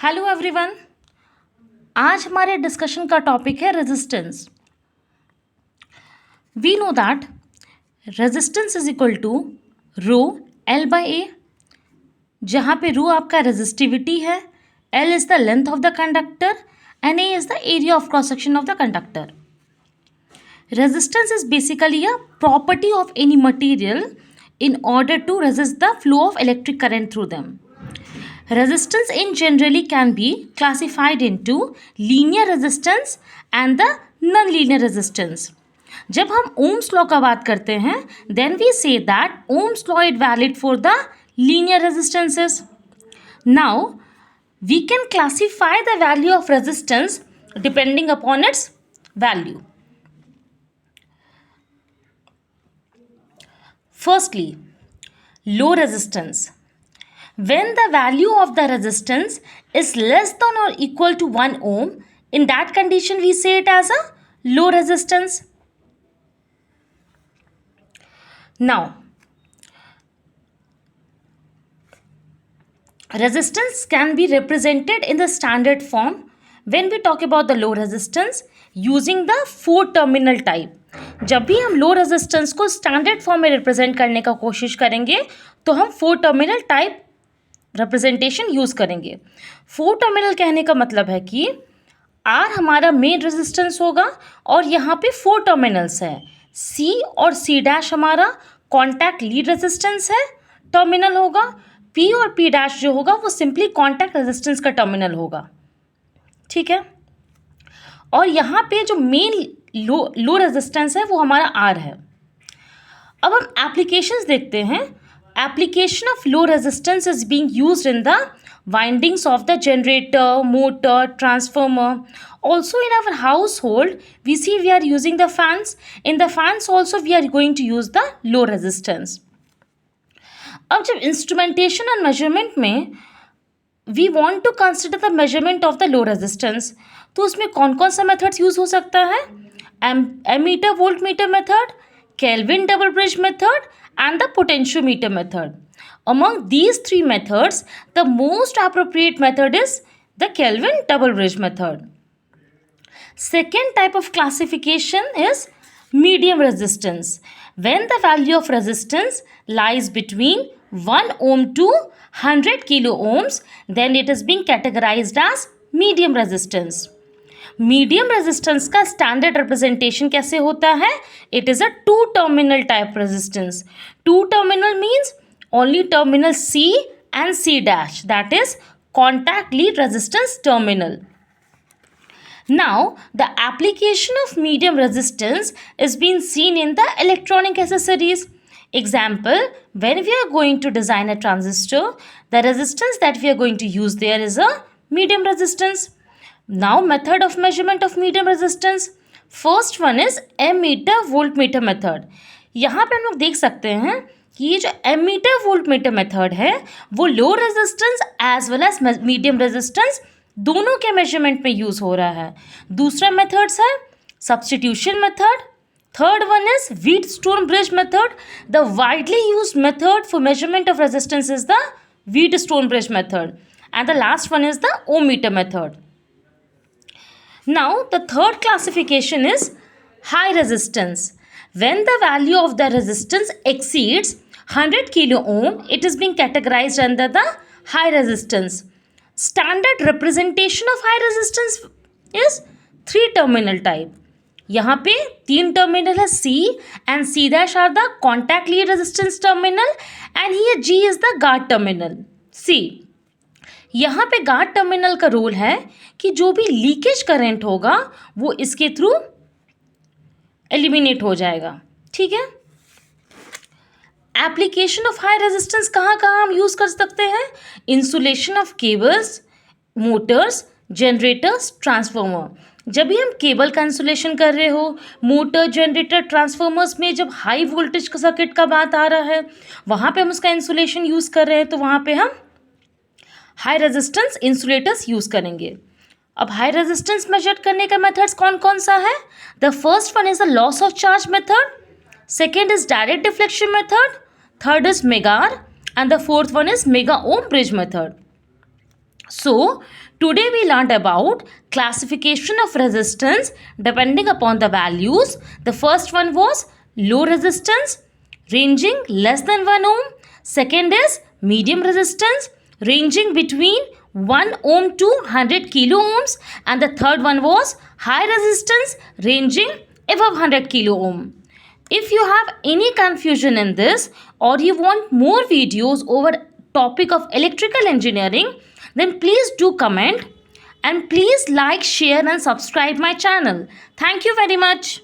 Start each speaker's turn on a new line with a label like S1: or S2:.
S1: Hello everyone. आज हमारे discussion का टॉपिक है resistance. We know that resistance is equal to rho L by A, जहाँ पे रो आपका रेजिस्टिविटी है, L is the length of the conductor and A is the area of cross section of the conductor. Resistance is basically a property of any material in order to resist the flow of electric current through them. Resistance in generally can be classified into linear resistance and the non-linear resistance. जब हम Ohm's law का बात करते हैं, then we say that Ohm's law is valid for the linear resistances. Now, we can classify the value of resistance depending upon its value. Firstly, low resistance. When the value of the resistance is less than or equal to 1 ohm, in that condition we say it as a low resistance. Now, resistance can be represented in the standard form when we talk about the low resistance using the 4 terminal type. जब भी हम low resistance को standard form में represent करने का कोशिश करेंगे तो हम 4 टर्मिनल टाइप रिप्रेजेंटेशन यूज़ करेंगे. 4 टर्मिनल कहने का मतलब है कि आर हमारा मेन रेजिस्टेंस होगा और यहाँ पे 4 टर्मिनल्स हैं. सी और सी डैश हमारा कॉन्टैक्ट लीड रेजिस्टेंस है, टर्मिनल होगा. पी और पी डैश जो होगा वो सिंपली कॉन्टैक्ट रेजिस्टेंस का टर्मिनल होगा. ठीक है. और यहाँ पे जो मेन लो रेजिस्टेंस है वो हमारा आर है. अब हम एप्लीकेशंस देखते हैं. Application of low resistance is being used in the windings of the generator, motor, transformer. Also in our household we see we are using the fans. In the fans also we are going to use the low resistance. अब जब instrumentation और measurement में we want to consider the measurement of the low resistance, तो उसमें कौन कौन सा methods use हो सकता है? Ammeter voltmeter method, Kelvin double bridge method and the potentiometer method. Among these 3 methods, the most appropriate method is the Kelvin double bridge method. Second type of classification is medium resistance. When the value of resistance lies between 1 ohm to 100 kilo ohms, then it is being categorized as medium resistance. Medium resistance का standard representation कैसे होता है? It is a 2 terminal type resistance. 2 terminal means only terminal C and C dash, that is contact lead resistance terminal. Now, the application of medium resistance is being seen in the electronic accessories. Example, when we are going to design a transistor, the resistance that we are going to use there is a medium resistance. Now, method of measurement of medium resistance. First one is ammeter voltmeter method. यहाँ पे हम लोग देख सकते हैं कि ये जो ammeter voltmeter method है वो low resistance as well as medium resistance दोनों के मेजरमेंट में यूज हो रहा है. दूसरा मेथड्स है substitution method. Third one is Wheatstone bridge method. The widely used method for measurement of resistance is the Wheatstone bridge method and the last one is the ohmmeter method. Now the third classification is high resistance. When the value of the resistance exceeds 100 kilo ohm, it is being categorized under the high resistance. Standard representation of high resistance is 3 terminal type. यहाँ पे 3 terminal है. C and C dash are the contact lead resistance terminal and here G is the guard terminal. C. यहाँ पे guard terminal का role है कि जो भी लीकेज करंट होगा वो इसके थ्रू एलिमिनेट हो जाएगा. ठीक है. एप्लीकेशन ऑफ हाई रेजिस्टेंस कहाँ कहाँ हम यूज़ कर सकते हैं? Insulation of cables, motors, generators, transformer. जब भी हम केबल का इंसुलेशन कर रहे हो, मोटर, जनरेटर, ट्रांसफार्मर्स में जब हाई वोल्टेज का सर्किट का बात आ रहा है वहाँ पे हम उसका इंसुलेशन यूज़ कर रहे हैं तो वहाँ पे हम हाई रेजिस्टेंस इंसुलेटर्स यूज़ करेंगे. अब हाई रेजिस्टेंस मेजर करने का मेथड्स कौन कौन सा है? The first one is the loss of charge method. Second is direct deflection method. Third is MEGAR and the fourth one is Mega Ohm Bridge method. So, today we learned about classification of resistance depending upon the values. The first one was low resistance ranging less than 1 ohm. Second is medium resistance ranging between 1 ohm to 100 kilo ohms. And the third one was high resistance ranging above 100 kilo ohm. If you have any confusion in this or you want more videos over topic of electrical engineering, then please do comment and please like, share and subscribe my channel. Thank you very much.